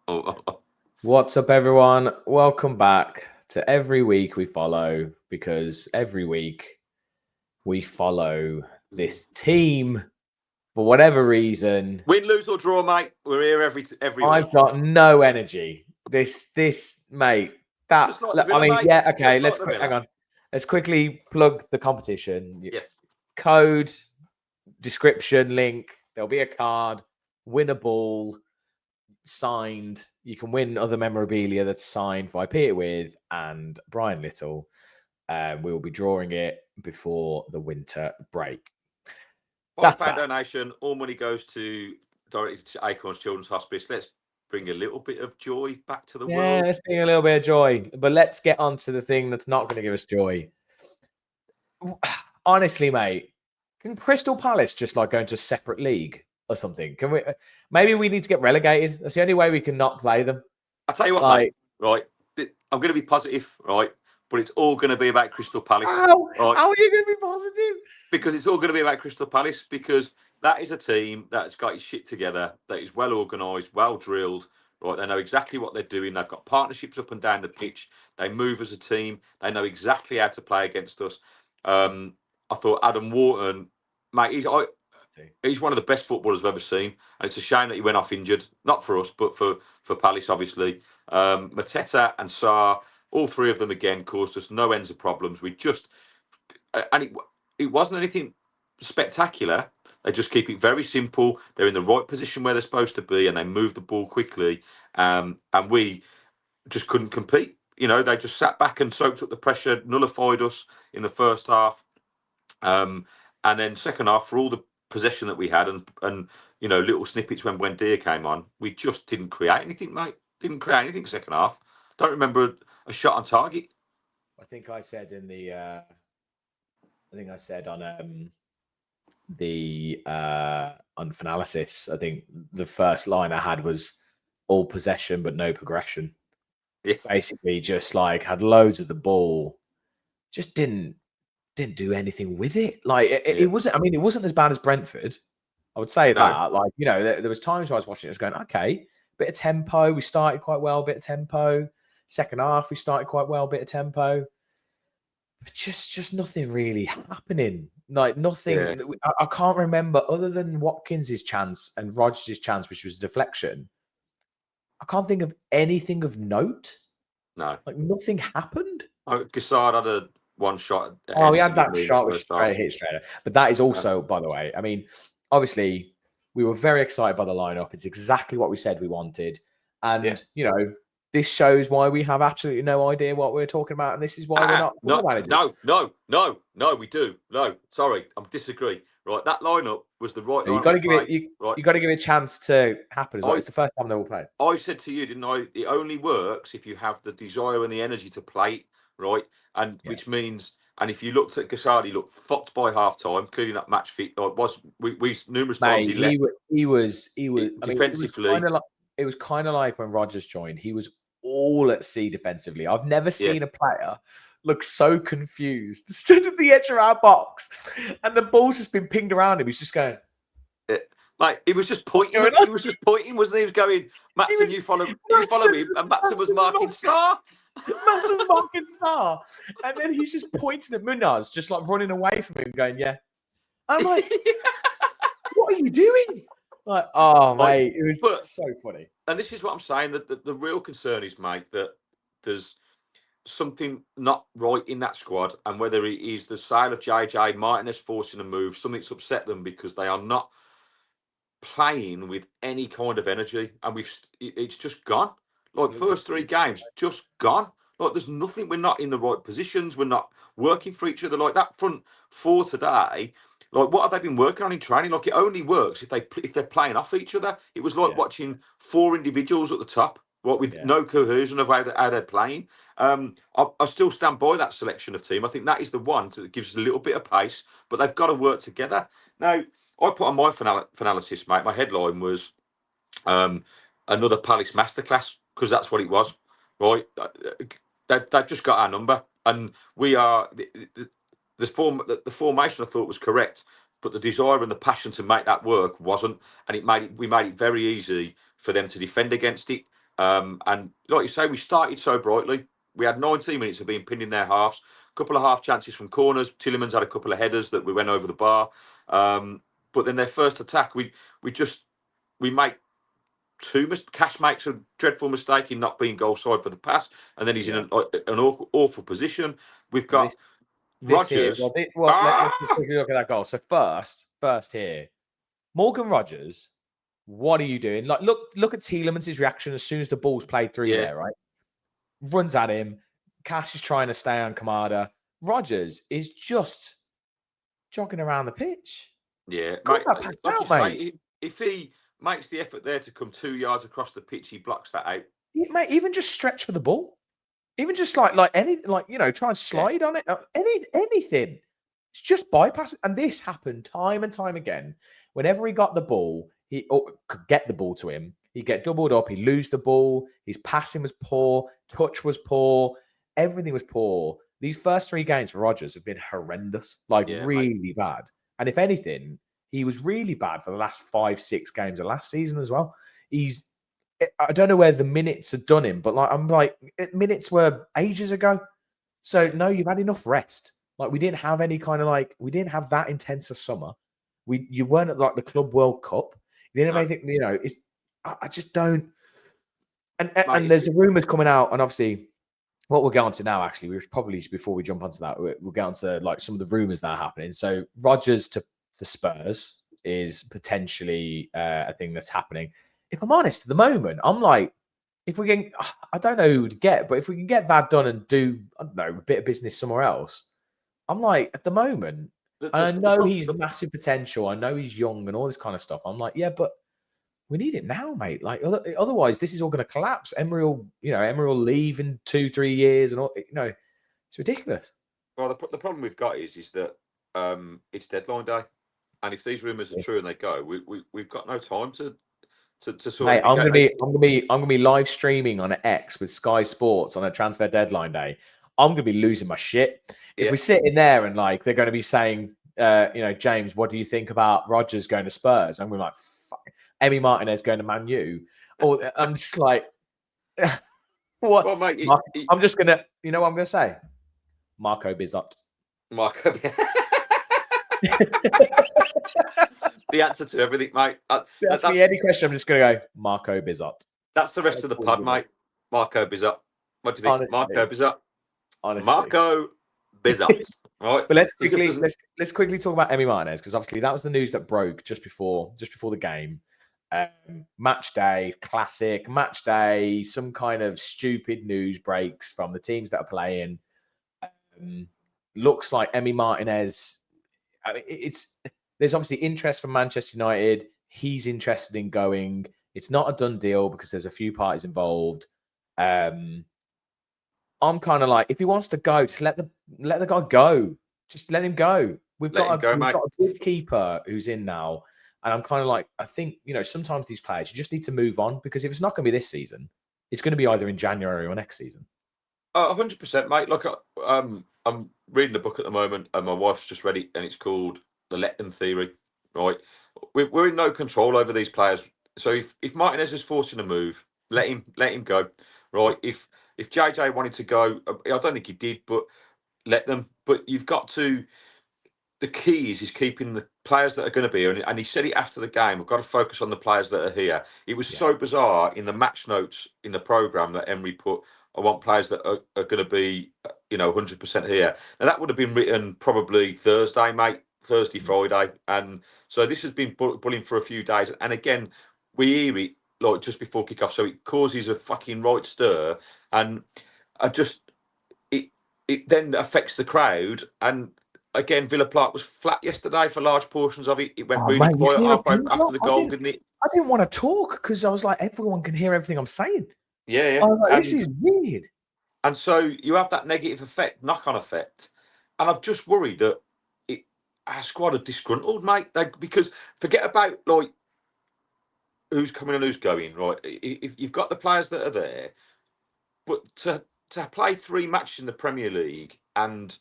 What's up, everyone? Welcome back to Every Week We Follow, because every week we follow this team for whatever reason. Win, lose or draw, mate. We're here every week. I've got no energy. This mate. That like Villa, mate. yeah. Okay, hang on. Let's quickly plug the competition. Yes. Code, description, link. There'll be a card. Win a ball. Signed. You can win other memorabilia that's signed by Peter With and Brian Little. We will be drawing it before the winter break. £5 donation. All money goes directly to Acorns Children's Hospice. Let's bring a little bit of joy back to the world. Yeah, let's bring a little bit of joy. But let's get on to the thing that's not going to give us joy. Honestly, mate, can Crystal Palace just like go into a separate league or something? Can we? Maybe we need to get relegated. That's the only way we can not play them. I'll tell you what, mate. Right, I'm going to be positive, right? But it's all going to be about Crystal Palace. How? Right? How are you going to be positive? Because it's all going to be about Crystal Palace. Because that is a team that's got its shit together, that is well organised, well drilled. Right, they know exactly what they're doing. They've got partnerships up and down the pitch. They move as a team. They know exactly how to play against us. I thought Adam Wharton, mate, he's one of the best footballers I've ever seen. And it's a shame that he went off injured. Not for us, but for Palace, obviously. Mateta and Sarr, all three of them again caused us no ends of problems. And it wasn't anything spectacular. They just keep it very simple. They're in the right position where they're supposed to be, and they move the ball quickly. And we just couldn't compete. You know, they just sat back and soaked up the pressure, nullified us in the first half. And then second half, for all the possession that we had and you know, little snippets when Buendia came on, we just didn't create anything, mate. Didn't create anything second half. Don't remember a shot on target. I think I said in the on the on Finalysis, I think the first line I had was all possession but no progression. Yeah. Basically just like had loads of the ball, just didn't do anything with it. Like it wasn't, I mean, it wasn't as bad as Brentford. I would say that. Like, you know, there was times where I was watching it, I was going, okay, bit of tempo. We started quite well, bit of tempo. Second half, we started quite well, bit of tempo. But just nothing really happening. Like nothing. Yeah. I can't remember other than Watkins' chance and Rodgers' chance, which was a deflection. I can't think of anything of note. No. Like nothing happened. Oh, Gassard had one shot. Oh, he had that shot which hit straight. But that is also, by the way, I mean, obviously, we were very excited by the lineup. It's exactly what we said we wanted. And, you know, this shows why we have absolutely no idea what we're talking about. And this is why we're not. No, we do. No, sorry, I disagree. Right, that lineup was the right lineup. You got to give it. You got to give it a chance to happen as well. It's the first time they will play. I said to you, didn't I? It only works if you have the desire and the energy to play, right? And which means, and if you looked at Gassard, he looked fucked by half time. Clearly not match fit. We numerous times he was defensively. I mean, it was kind of like when Rodgers joined. He was all at sea defensively. I've never seen a player look so confused. Stood at the edge of our box, and the ball's just been pinged around him. He's just going. Like he was just pointing. He was just pointing, wasn't he? He was going, Matson, you follow him, and Matson was marking Sarr. Matt's marking Sarr, and then he's just pointing at Munoz, just like running away from him, going, "Yeah." I'm like, "What are you doing?" Like, oh, mate, it was so funny. And this is what I'm saying, that the real concern is, mate, that there's something not right in that squad, and whether it is the sale of JJ, Martinez forcing a move, something's upset them because they are not playing with any kind of energy, and it's just gone. Like first 3 games, just gone. Like there's nothing. We're not in the right positions. We're not working for each other. Like that front 4 today. Like what have they been working on in training? Like it only works if they're playing off each other. It was like watching 4 individuals at the top, with no cohesion of how they're playing. I still stand by that selection of team. I think that is the one that gives us a little bit of pace, but they've got to work together. Now, I put on my analysis, mate. My headline was another Palace masterclass, because that's what it was, right? They've just got our number, and we are the formation I thought was correct, but the desire and the passion to make that work wasn't, and we made it very easy for them to defend against it. And like you say, we started so brightly. We had 19 minutes of being pinned in their halves, a couple of half chances from corners. Tillemans had a couple of headers that we went over the bar. But then their first attack, we make Cash makes a dreadful mistake in not being goal side for the pass, and then he's in an awful position. We've got Rodgers. Let's quickly look at that goal. So first here, Morgan Rodgers. What are you doing? Like, look at Tielemans' reaction as soon as the ball's played through there, right? Runs at him. Cash is trying to stay on Kamada. Rodgers is just jogging around the pitch. Yeah, mate, if he makes the effort there to come 2 yards across the pitch, he blocks that out. Mate, even just stretch for the ball. Even just try and slide on it. Anything. It's just bypass it. And this happened time and time again. Whenever he got the ball, he could get the ball to him. He'd get doubled up. He'd lose the ball. His passing was poor. Touch was poor. Everything was poor. These first 3 games for Rodgers have been horrendous. Really bad. And if anything, he was really bad for the last 5-6 games of last season as well. I don't know where the minutes had done him, but minutes were ages ago. So no, you've had enough rest. We didn't have any kind of we didn't have that intense a summer. You weren't at the Club World Cup. You didn't have anything. I just don't. And there's the rumours coming out, and obviously, what we'll get onto now. Actually, we probably before we jump onto that, we'll get onto some of the rumours that are happening. So Rodgers to Spurs is potentially a thing that's happening. If I'm honest, at the moment, I'm if we can, I don't know who to get, but if we can get that done and do, I don't know, a bit of business somewhere else, I'm at the moment, I know he's massive potential. I know he's young and all this kind of stuff. I'm yeah, but we need it now, mate. Otherwise, this is all going to collapse. Emery will leave in 2-3 years, and all. It's ridiculous. Well, the problem we've got is that it's deadline day, and if these rumours are true and they go, we've got no time to sort mate, of. I'm gonna be live streaming on X with Sky Sports on a transfer deadline day. I'm gonna be losing my shit if we sit in there and they're going to be saying, James, what do you think about Rodgers going to Spurs? And we're like, fuck, Emi Martinez going to Man U, or I'm just what? Well, mate, I'm just gonna, what I'm gonna say, Marco Bizzot. The answer to everything, mate. That's me. Any question, I'm just going to go Marco Bizzot. That's the rest of the pod, mate. Marco Bizzot. What do you think, Marco Bizzot? Honestly. Marco Bizzot. Right. But let's quickly talk about Emi Martinez, because obviously that was the news that broke just before the game. Match day, classic match day. Some kind of stupid news breaks from the teams that are playing. Looks like Emi Martinez. There's obviously interest from Manchester United. He's interested in going. It's not a done deal because there's a few parties involved. I'm kind of if he wants to go, just let the guy go. Just let him go. We've got a good keeper who's in now, and I'm kind of I think sometimes these players you just need to move on, because if it's not going to be this season, it's going to be either in January or next season. 100%, mate. Look, I'm reading a book at the moment, and my wife's just read it, and it's called The Let Them Theory. Right, we're in no control over these players. So if Martinez is forcing a move, let him go. Right, if JJ wanted to go, I don't think he did, but let them. But you've got to. The key is keeping the players that are going to be here, and he said it after the game. We've got to focus on the players that are here. It was so bizarre in the match notes in the program that Emery put. I want players that are going to be, 100% here. Now that would have been written probably Thursday, mate. Thursday, Friday, and so this has been bullying for a few days. And again, we hear it just before kickoff, so it causes a fucking right stir, and it then affects the crowd. And again, Villa Park was flat yesterday for large portions of it. It went really quiet halfway after the goal, didn't it? I didn't want to talk because I was everyone can hear everything I'm saying. Yeah. I was this is weird. And so you have that negative effect, knock-on effect. And I've just worried that our squad are disgruntled, mate. Because forget about who's coming and who's going, right? If you've got the players that are there, but to play 3 matches in the Premier League and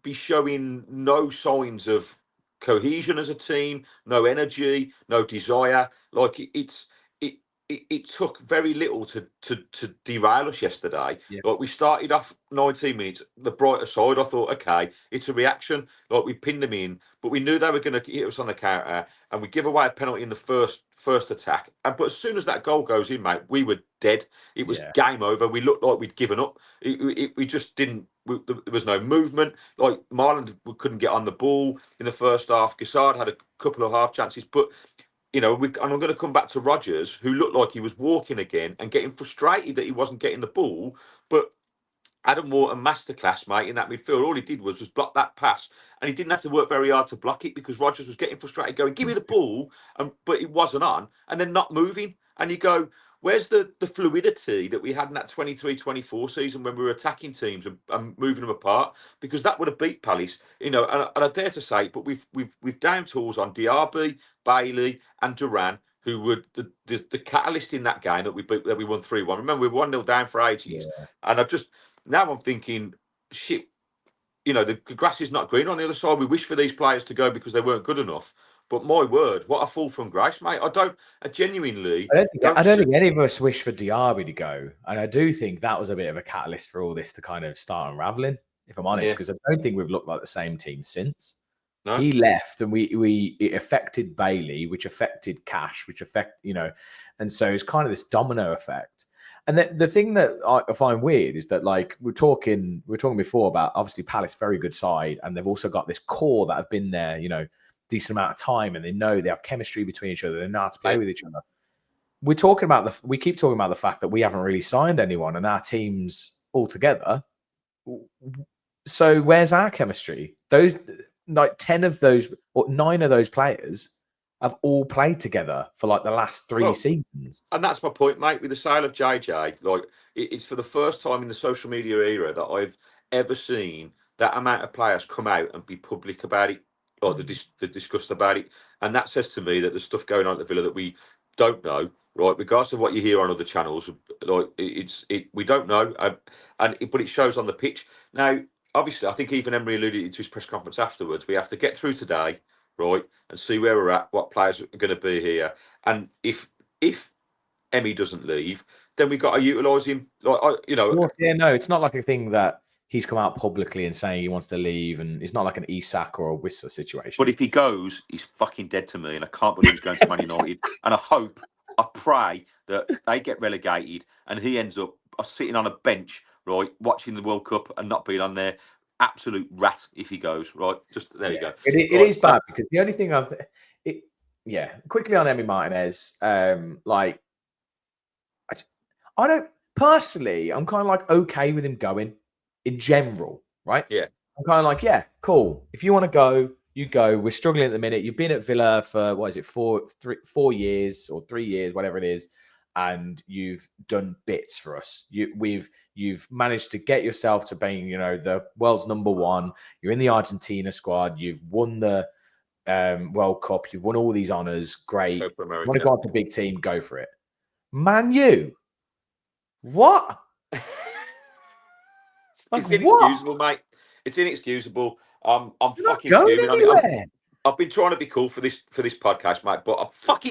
be showing no signs of cohesion as a team, no energy, no desire, it took very little to derail us yesterday. Yeah. Like, we started off 19 minutes, the brighter side. I thought, okay, it's a reaction. Like, we pinned them in, but we knew they were going to hit us on the counter, and we give away a penalty in the first attack. But as soon as that goal goes in, mate, we were dead. It was game over. We looked like we'd given up. We just didn't. There was no movement. Like, Marland couldn't get on the ball in the first half. Gassard had a couple of half chances, but and I'm going to come back to Rodgers, who looked like he was walking again and getting frustrated that he wasn't getting the ball. But Adam Wharton, masterclass, mate, in that midfield. All he did was block that pass, and he didn't have to work very hard to block it because Rodgers was getting frustrated, going, "Give me the ball," but it wasn't on, and then not moving. And you go, where's the fluidity that we had in that 23-24 season when we were attacking teams and moving them apart? Because that would have beat Palace, And I dare to say, but we've down tools on Diaby, Bailey, and Duran, who were the catalyst in that game that we won 3-1. Remember, we were 1-0 down for ages, and now I'm thinking, shit. The grass is not green on the other side. We wish for these players to go because they weren't good enough. But my word, what a fall from grace, mate! I genuinely don't think any of us wish for Diaby to go, and I do think that was a bit of a catalyst for all this to kind of start unraveling. If I'm honest, because I don't think we've looked like the same team since. No. He left, and it affected Bailey, which affected Cash, which and so it's kind of this domino effect. And the thing that I find weird is that, like, we were talking before about, obviously, Palace, very good side, and they've also got this core that have been there, decent amount of time, and they have chemistry between each other. They know how to play with each other. We keep talking about the fact that we haven't really signed anyone, and our teams all together. So where's our chemistry? Those 10 of those or 9 of those players have all played together for like the last 3 seasons. And that's my point, mate, with the sale of JJ. Like, it's for the first time in the social media era that I've ever seen that amount of players come out and be public about it, or they're discussed about it. And that says to me that there's stuff going on at the Villa that we don't know, right? Regardless of what you hear on other channels, like, we don't know, but it shows on the pitch. Now, obviously, I think even Emery alluded to his press conference afterwards. We have to get through today, right, and see where we're at, what players are going to be here, and if Emmy doesn't leave, then we've got to utilise him. No, it's not like a thing that he's come out publicly and saying he wants to leave, and it's not like an Isak or a Whistle situation. But if he goes, he's fucking dead to me, and I can't believe he's going to Man United. And I pray that they get relegated, and he ends up sitting on a bench, right, watching the World Cup and not being on there. Absolute rat if he goes, right? Just there you go. It is bad because the only thing quickly on Emi Martinez, I don't personally, I'm kind of like okay with him going in general, right? Yeah. I'm kind of like, yeah, cool. If you want to go, you go. We're struggling at the minute. You've been at Villa for 4 years or 3 years, whatever it is, and you've done bits for us. You've managed to get yourself to being, the world's number 1. You're in the Argentina squad. You've won the World Cup. You've won all these honors. Great. You want to go on to a big team? Go for it. Man U. What? It's inexcusable, mate. It's inexcusable. I'm You're fucking fuming. I've been trying to be cool for this podcast, mate, but fuck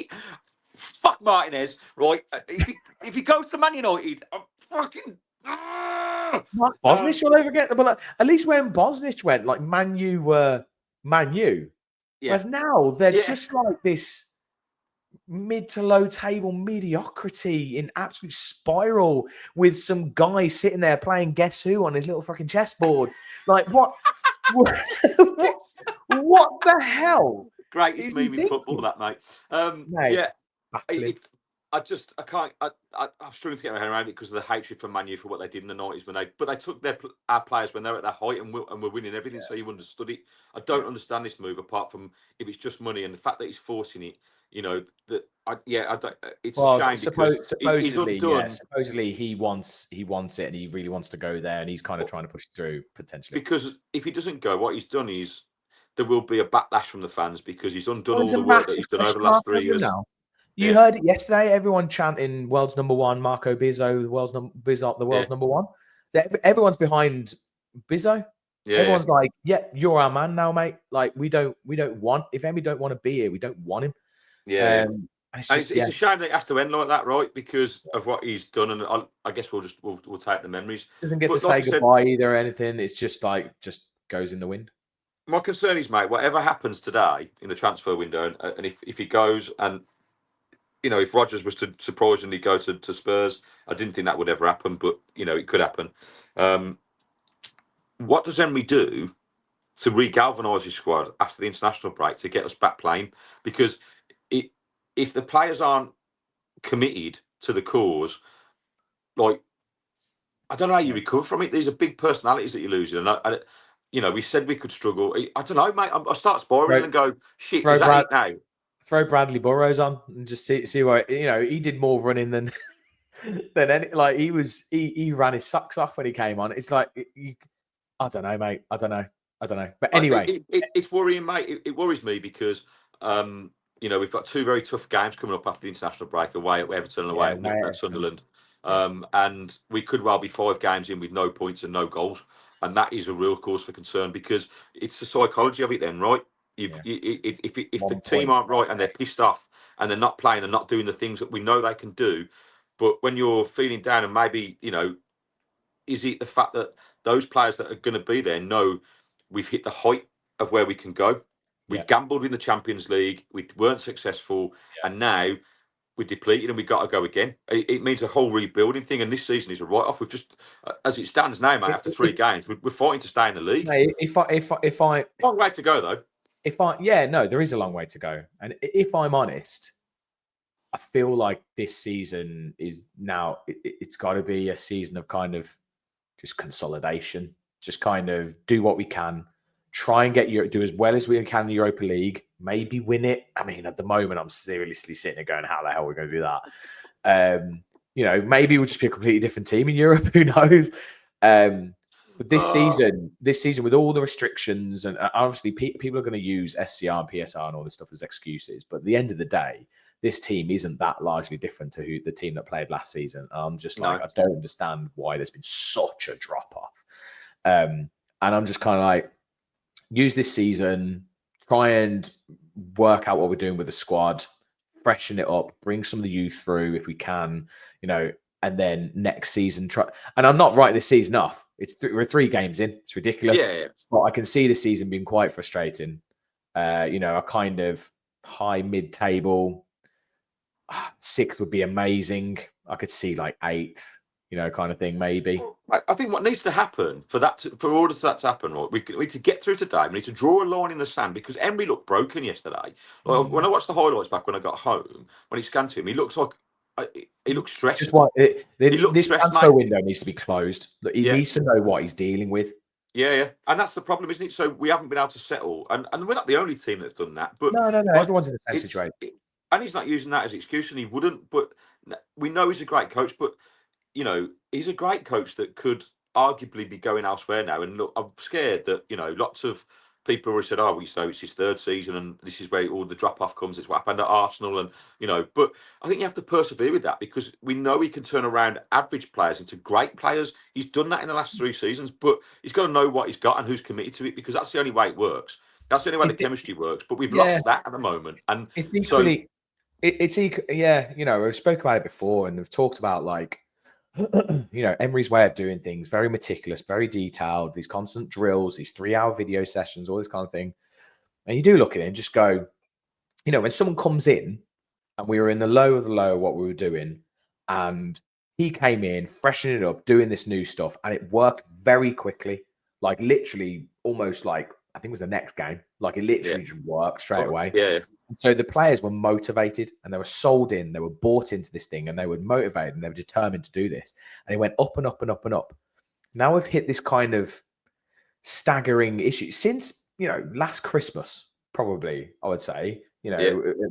Martinez, right? If he goes to Man United, I'm fucking. Mark Bosnich all over again. But at least when Bosnich went, like, Man U were Man U. Yeah. Whereas now they're just like this mid to low table mediocrity in absolute spiral with some guy sitting there playing Guess Who on his little fucking chessboard. Like, what the hell? Greatest meme in football, that, mate. I can't. I'm struggling to get my head around it because of the hatred for Man U for what they did in the 90s but they took our players when they're at their height and we're winning everything. So you understood it. I don't understand this move apart from if it's just money and the fact that he's forcing it. It's a shame because supposedly he wants it and he really wants to go there and he's kind of trying to push it through potentially. Because if he doesn't go, what he's done is there will be a backlash from the fans because he's undone all the work that he's done over the last 3 years. You heard it yesterday. Everyone chanting "World's number 1, Marco Bizzo, the world's number 1." Everyone's behind Bizzo. Yeah, everyone's like, "Yeah, you're our man now, mate." Like, we don't want if Emmy don't want to be here, we don't want him. Yeah. It's And just, it's a shame that it has to end like that, right? Because of what he's done, and I guess we'll take the memories. Doesn't get But to like say I said, goodbye either or anything. It's just goes in the wind. my concern is, mate, whatever happens today in the transfer window, and if he goes, and if Rodgers was to surprisingly go to Spurs, I didn't think that would ever happen, but it could happen. What does Emery do to regalvanise his squad after the international break to get us back playing? Because if the players aren't committed to the cause, like, I don't know how you recover from it. These are big personalities that you're losing, and we said we could struggle. I don't know, mate. I start spiraling and go, shit, is that it now? Throw Bradley Burrows on and just see what he did more running than any. Like he ran his socks off when he came on. It's like I don't know, mate. I don't know. But anyway, it's worrying, mate. It worries me because we've got two very tough games coming up after the international break, away at Everton and away at Sunderland. And we could well be 5 games in with no points and no goals. And that is a real cause for concern because it's the psychology of it then, right? If the team aren't right and they're pissed off and they're not playing and not doing the things that we know they can do, but when you're feeling down and maybe, is it the fact that those players that are going to be there know we've hit the height of where we can go? We gambled in the Champions League, we weren't successful, and now we're depleted and we've got to go again. It means a whole rebuilding thing, and this season is a write-off. We've just, as it stands now, mate, after 3 games, we're fighting to stay in the league. Mate, long way to go though. There is a long way to go, and if I'm honest, I feel like this season is now. It's got to be a season of kind of just consolidation, just kind of do what we can. Try and do as well as we can in the Europa League. Maybe win it. I mean, at the moment, I'm seriously sitting there going, "How the hell are we going to do that?" Maybe we'll just be a completely different team in Europe. Who knows? But this season, with all the restrictions, and obviously people are going to use SCR and PSR and all this stuff as excuses. But at the end of the day, this team isn't that largely different to the team that played last season. And I'm just like, I don't understand why there's been such a drop off. And I'm just kind of like, use this season, try and work out what we're doing with the squad, freshen it up, bring some of the youth through if we can, and then next season try. And I'm not writing this season off. We're 3 games in. It's ridiculous. Yeah. But I can see the season being quite frustrating. A kind of high mid-table 6th would be amazing. I could see like 8th. Kind of thing, maybe. I think what needs to happen for order for that to happen, right? We need to get through today. We need to draw a line in the sand because Emery looked broken yesterday. When I watched the highlights back when I got home, when he scanned to him, he looks like he looks stressed. Just what this transfer window needs to be closed. He needs to know what he's dealing with. Yeah, and that's the problem, isn't it? So we haven't been able to settle, and we're not the only team that's done that. But no, everyone's in the same situation. And he's not using that as an excuse, and he wouldn't. But we know he's a great coach, but. He's a great coach that could arguably be going elsewhere now. And look, I'm scared that, lots of people already said, so it's his 3rd season and this is where all the drop-off comes. It's what happened at Arsenal. And, but I think you have to persevere with that because we know he can turn around average players into great players. He's done that in the last 3 seasons, but he's got to know what he's got and who's committed to it because that's the only way it works. That's the only way the chemistry works. But we've lost that at the moment. And it's equally, we spoke about it before and we've talked about like, Emery's way of doing things, very meticulous, very detailed, these constant drills, these 3-hour video sessions, all this kind of thing. And you do look at it and just go, when someone comes in and we were in the low of what we were doing and he came in, freshening it up, doing this new stuff, and it worked very quickly, like literally almost like, I think it was the next game, like it literally just worked straight away. Yeah. So the players were motivated and they were sold in, they were bought into this thing and they were motivated and they were determined to do this. And it went up and up and up and up. Now we've hit this kind of staggering issue since, last Christmas, probably, I would say,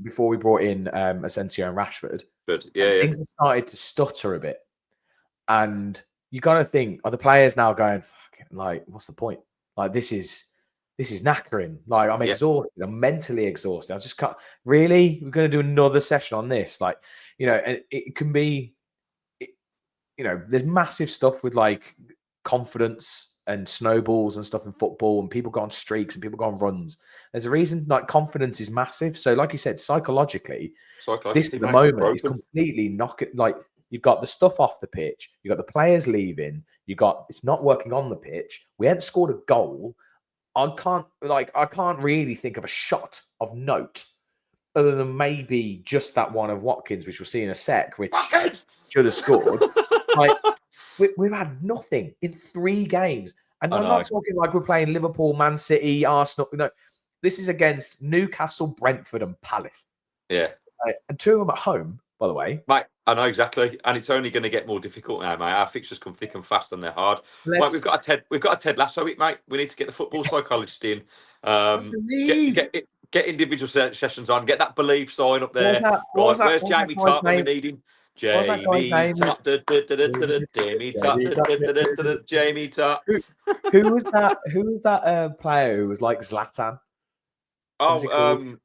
before we brought in Asensio and Rashford. Good. Things have started to stutter a bit. And you got to think, are the players now going, like, what's the point? Like, this is knackering. Like, I'm exhausted. I'm mentally exhausted. I just can't. Really? We're going to do another session on this? Like, and it can be, there's massive stuff with like confidence and snowballs and stuff in football, and people go on streaks and people go on runs. There's a reason like confidence is massive. So, like you said, psychologically this at the moment is completely knocking. Like you've got the stuff off the pitch, you've got the players leaving, it's not working on the pitch. We hadn't scored a goal. I can't really think of a shot of note other than maybe just that one of Watkins, which we'll see in a sec, which should have scored. Like we've had nothing in 3 games. And I'm not talking like we're playing Liverpool, Man City, Arsenal. No, this is against Newcastle, Brentford, and Palace. Yeah. And 2 of them at home, by the way. Mate, I know exactly. And it's only going to get more difficult now, mate. Our fixtures come thick and fast and they're hard. Mate, we've got a Ted Lasso it, mate. We need to get the football psychologist in. Get individual sessions on. Get that belief sign up there. Where's Jamie Tartt when we need him? Jamie Tartt. Jamie Tartt. Who was that? Who was that player who was like Zlatan? Oh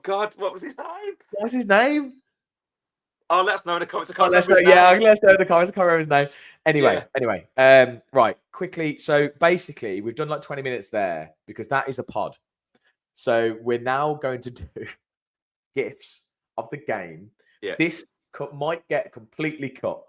God, what was his name? What's his name? Oh, let us know in the comments. Let us know in the comments. I can't remember his name. Anyway, right, quickly. So basically, we've done like 20 minutes there because that is a pod. So we're now going to do GIFs of the game. Yeah. This might get completely cut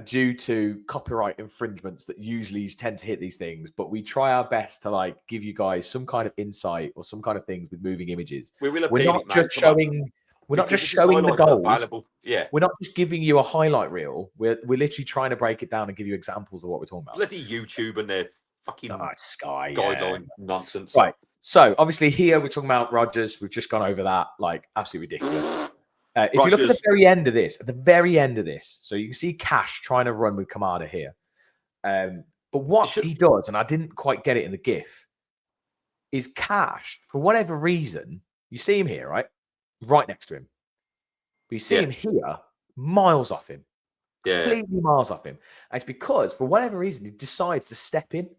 due to copyright infringements that usually tend to hit these things, but we try our best to like give you guys some kind of insight or some kind of things with moving images. We're not just showing the goals. Yeah. We're not just giving you a highlight reel. We're literally trying to break it down and give you examples of what we're talking about. Bloody YouTube and their fucking Sky guideline nonsense. Right. So obviously here we're talking about Rodgers. We've just gone over that, like absolutely ridiculous. If you look at the very end of this, so you can see Cash trying to run with Kamada here. But what he does, and I didn't quite get it in the GIF, is Cash, for whatever reason, you see him here, right? Right next to him. But you see him here, miles off him. Completely miles off him. And it's because, for whatever reason, he decides to step in.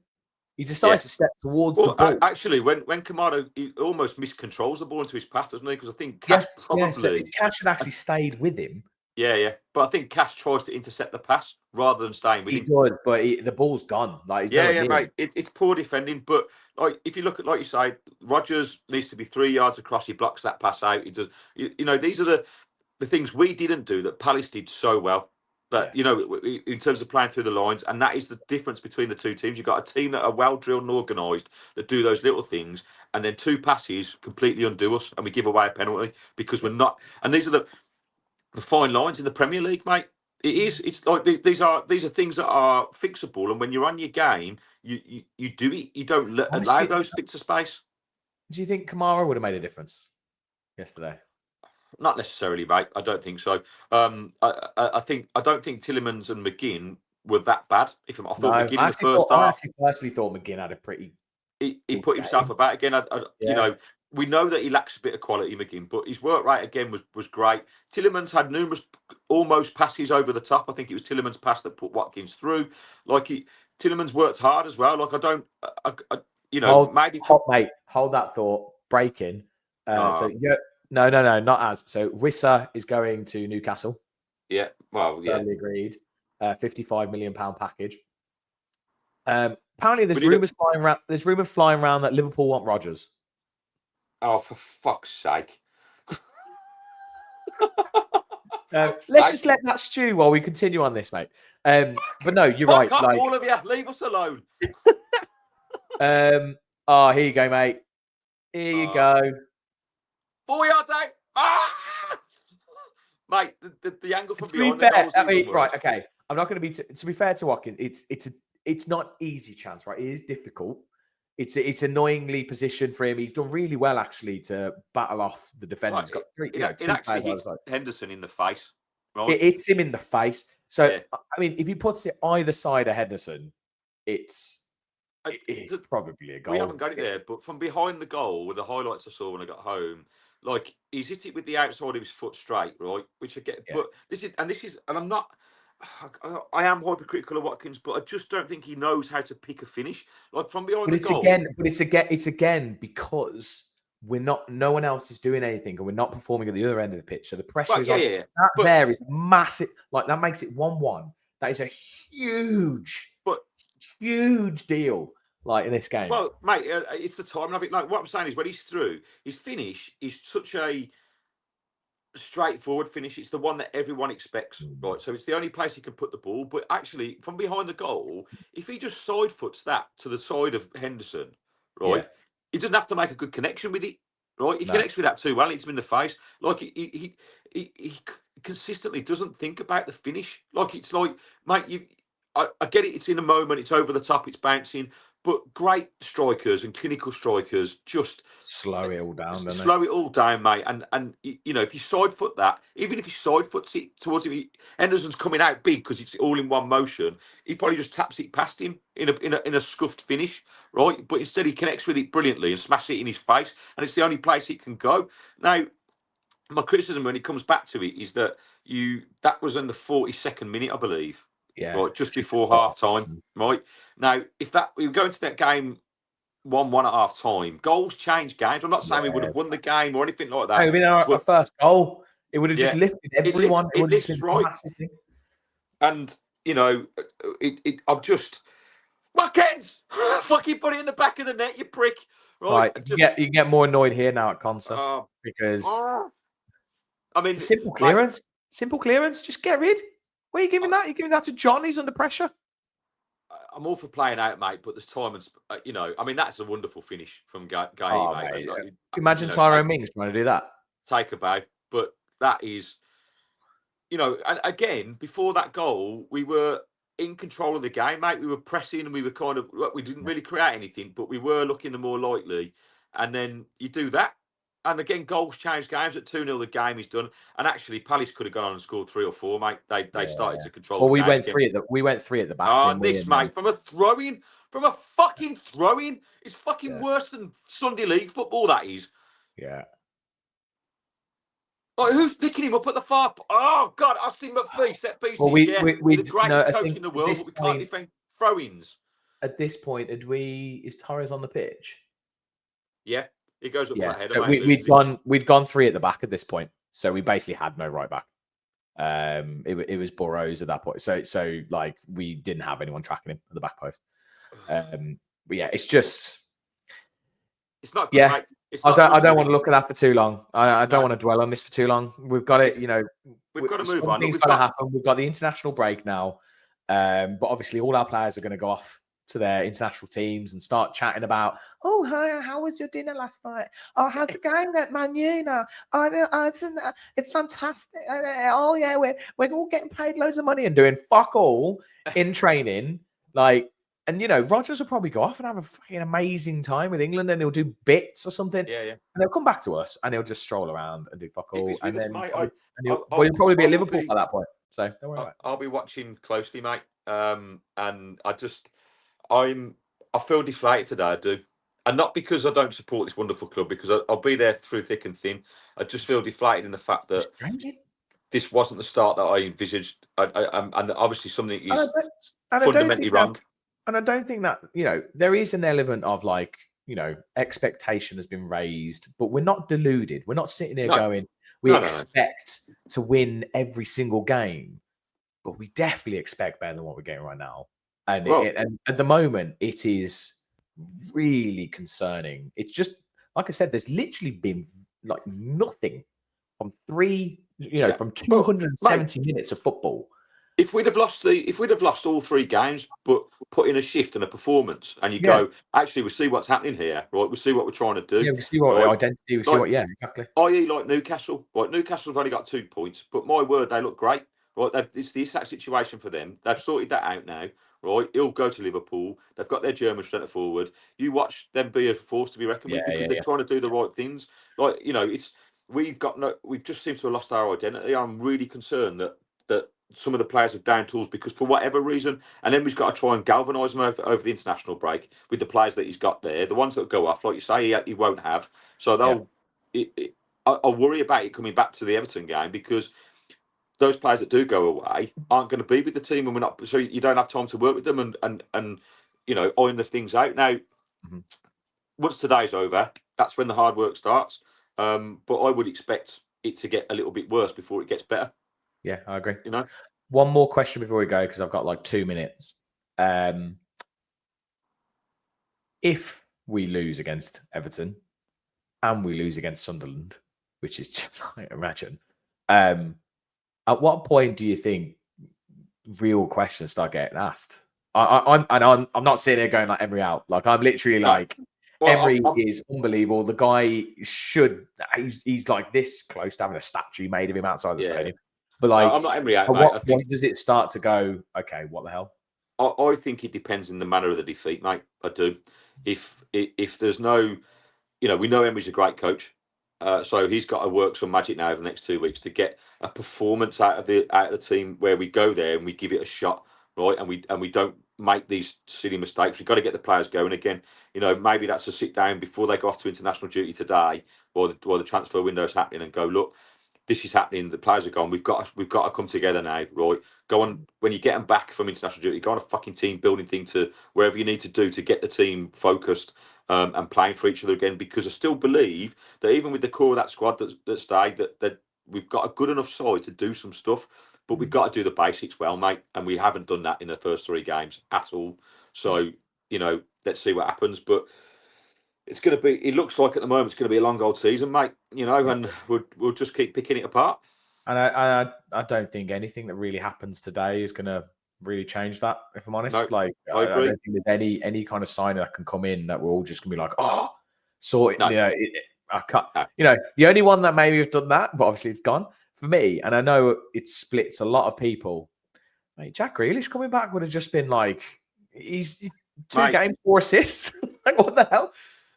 He decides to step towards the ball. Actually, when Kamada, he almost miscontrols the ball into his path, doesn't he? Because I think Cash probably... so if Cash had actually stayed with him... Yeah. But I think Cash tries to intercept the pass rather than staying with him. He does, but the ball's gone. Like, mate. It's poor defending. But like, if you look at, like you say, Rodgers needs to be 3 yards across. He blocks that pass out. He does. These are the things we didn't do that Palace did so well. But, in terms of playing through the lines, and that is the difference between the two teams. You've got a team that are well-drilled and organised that do those little things, and then 2 passes completely undo us, and we give away a penalty because we're not. And these are the fine lines in the Premier League, mate. It is. It's like these are things that are fixable, and when you're on your game, you do it. You don't allow those bits of space. Do you think Kamara would have made a difference yesterday? Not necessarily, mate. I don't think so. I don't think Tielemans and McGinn were that bad. I thought McGinn in the first half. I actually personally thought McGinn had a pretty. He put himself about again. We know that he lacks a bit of quality, McGinn, but his work rate again was great. Tielemans had numerous almost passes over the top. I think it was Tielemans' pass that put Watkins through. Tielemans worked hard as well. Maybe. Hold that thought. Breaking. No, not as. So Wissa is going to Newcastle. Yeah, well, yeah. Totally agreed. £55 million package. Apparently, there's rumours flying around. There's rumours flying around that Liverpool want Rodgers. Oh, for fuck's sake! Let's just let that stew while we continue on this, mate. But no, you're right. Fuck off, all of you, leave us alone. Here you go, mate. Here you go. 4 yards out. Mate, the angle from behind. Right, okay. I'm not going to be. To be fair to Watkins, it's not easy chance, right? It is difficult. It's annoyingly positioned for him. He's done really well actually to battle off the defenders. Right. It actually hit Henderson in the face. Right? It hits him in the face. So I mean, if he puts it either side of Henderson, it's probably a goal. We haven't got it there, but from behind the goal, with the highlights I saw when I got home. He's hit it with the outside of his foot straight, right? Which I get, but this is, and I'm not. I am hypercritical of Watkins, but I just don't think he knows how to pick a finish. From behind the goal. It's again because we're not. No one else is doing anything, and we're not performing at the other end of the pitch. So the pressure is on. There is massive. That makes it 1-1. That is a huge huge deal. Like in this game. Well, mate, it's the time of it. Like what I'm saying is, when he's through, his finish is such a straightforward finish. It's the one that everyone expects, right? So it's the only place he can put the ball. But actually, from behind the goal, if he just side foots that to the side of Henderson, right, he doesn't have to make a good connection with it, right? He connects with that too well. It's him in the face. Like he consistently doesn't think about the finish. Like it's like, mate, I get it. It's in a moment. It's over the top. It's bouncing. But great strikers and clinical strikers just slow it all down, don't they? Slow it all down, mate. And you know, if you side foot that, even if he side foots it towards him, Henderson's coming out big because it's all in one motion. He probably just taps it past him in a scuffed finish, right? But instead, he connects with it brilliantly and smashes it in his face, and it's the only place it can go. Now, my criticism when it comes back to it is that that was in the 42nd minute, I believe. Yeah. Right, just before half time. Right. Now, if we go into that game 1-1 at half time, goals change games. I'm not saying we would have won the game or anything like that. I mean, our first goal, it would have just lifted everyone. It lifts right. And you know, I'm just Watkins, fucking put it in the back of the net, you prick. Right. You get more annoyed here now at Consa because I mean, simple clearance. Simple clearance. Just get rid. Where are you giving that? You're giving that to John. He's under pressure. I'm all for playing out, mate, but there's time and you know. I mean, that's a wonderful finish from Guy, mate. Imagine Tyrone Mings trying to do that. Take a bow, but that is, you know. And again, before that goal, we were in control of the game, mate. We were pressing, and we were kind of. We didn't really create anything, but we were looking the more likely. And then you do that. And again, goals change games. At 2-0, the game is done. And actually, Palace could have gone on and scored 3 or 4, mate. They started to control. Well, we went 3 at the back. Oh, this, mate, from a fucking throw-in, it's fucking worse than Sunday League football. That is. Yeah. Like, who's picking him up at the far? Oh God, Austin McPhee set pieces. Well, we're the greatest coach in the world, but we can't defend throw-ins. At this point, is Torres on the pitch? Yeah. It goes up for that header. So we'd gone 3 at the back at this point, so we basically had no right back. It was Burrows at that point, so like we didn't have anyone tracking him at the back post. But yeah, it's not good, mate. I don't want to look at that for too long. I don't want to dwell on this for too long. We've got it. You know, we've got to move on. Things got to happen. We've got the international break now, but obviously all our players are going to go off to their international teams and start chatting about, oh, hi, how was your dinner last night? Oh, how's the game at Man U now? Oh, it's fantastic. Oh, yeah, we're all getting paid loads of money and doing fuck all in training. Like, and, you know, Rodgers will probably go off and have a fucking amazing time with England and he'll do bits or something. Yeah. And they'll come back to us and he'll just stroll around and do fuck all. And then he'll probably be at Liverpool at that point. So don't worry about it. I'll be watching closely, mate. And I feel deflated today, I do. And not because I don't support this wonderful club, because I'll be there through thick and thin. I just feel deflated in the fact that this wasn't the start that I envisaged. And obviously something is fundamentally wrong. And I don't think that, you know, there is an element of like, you know, expectation has been raised, but we're not deluded. We're not sitting here going, we expect to win every single game, but we definitely expect better than what we're getting right now. And, and at the moment, it is really concerning. It's just, like I said, there's literally been like nothing from from 270 minutes of football. If we'd have lost all 3 games, but put in a shift and a performance, and you go, actually, we see what's happening here, right? We see what we're trying to do. Yeah, we see what our identity. We see what, exactly. I.e., like Newcastle. Right, Newcastle have only got 2 points, but my word, they look great. Right, it's the exact situation for them. They've sorted that out now. Right, he'll go to Liverpool. They've got their German centre forward. You watch them be a force to be reckoned with because they're trying to do the right things. Like, you know, we've just seemed to have lost our identity. I'm really concerned that some of the players have down tools because for whatever reason, and then we've got to try and galvanise them over the international break with the players that he's got there. The ones that go off, like you say, he won't have. So I worry about it coming back to the Everton game because those players that do go away aren't going to be with the team, and we're not. So you don't have time to work with them and you know, iron the things out. Now, once today's over, that's when the hard work starts. But I would expect it to get a little bit worse before it gets better. Yeah, I agree. You know, one more question before we go because I've got like 2 minutes. if we lose against Everton and we lose against Sunderland, which is just like imagine, at what point do you think real questions start getting asked? I'm not sitting here going like Emery out. Like I'm literally like Emery is unbelievable. The guy he's like this close to having a statue made of him outside the stadium. But like, I'm not Emery out, at mate. what point does it start to go? Okay, what the hell? I think it depends on the manner of the defeat, mate. I do. If there's no, we know Emery's a great coach, so he's got to work some magic now over the next 2 weeks to get a performance out of the team where we go there and we give it a shot, right? And we don't make these silly mistakes. We've got to get the players going again. Maybe that's a sit down before they go off to international duty today, while the transfer window is happening, and go, look, this is happening. The players are gone. We've got to come together now, right? Go on, when you get them back from international duty, go on a fucking team building thing to wherever you need to do to get the team focused and playing for each other again. Because I still believe that even with the core of that squad that stayed, that we've got a good enough side to do some stuff, but we've got to do the basics well, mate. And we haven't done that in the first 3 games at all. So let's see what happens. But it's going to be. It looks like at the moment it's going to be a long old season, mate. And we'll just keep picking it apart. And I don't think anything that really happens today is going to really change that. If I'm honest, No, like I agree. don't think there's any kind of sign that can come in that we're all just going to be like, oh, so No. I can't. No. The only one that maybe have done that, but obviously it's gone for me. And I know it splits a lot of people. Mate, Jack Grealish coming back would have just been like, he's 2 games, 4 assists. Like what the hell?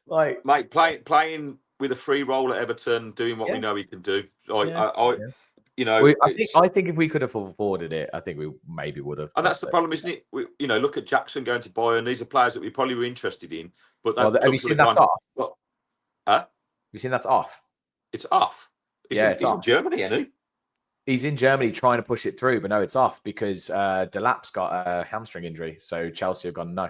Like, mate, playing with a free role at Everton, doing what we know he can do. I think if we could have afforded it, I think we maybe would have. And that's the problem, isn't it? Look at Jackson going to Bayern. These are players that we probably were interested in, but have you seen that's off? Huh? Have you seen that's off? It's off. He's in Germany, isn't he? He's in Germany trying to push it through, but no, it's off because Delap's got a hamstring injury. So Chelsea have gone no.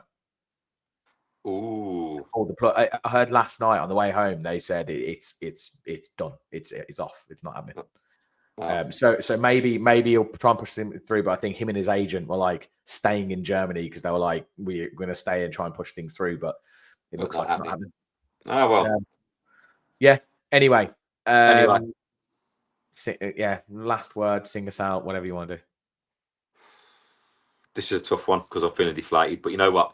Ooh. I heard last night on the way home they said it's done. It's off. It's not happening. Wow. So maybe he'll try and push him through, but I think him and his agent were like staying in Germany because they were like, we're going to stay and try and push things through, but it looks like it's not happening. Oh well. Yeah. Anyway. Last word. Sing us out. Whatever you want to do. This is a tough one because I'm feeling deflated, but you know what?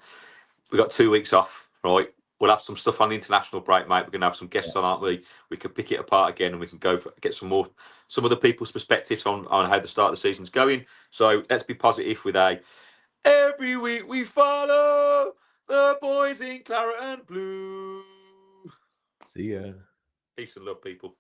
We've got 2 weeks off, right? We'll have some stuff on the international break, mate. We're going to have some guests on, aren't we? We can pick it apart again and we can get some other people's perspectives on how the start of the season's going. So let's be positive with every week we follow the boys in claret and blue. See ya. Peace and love, people.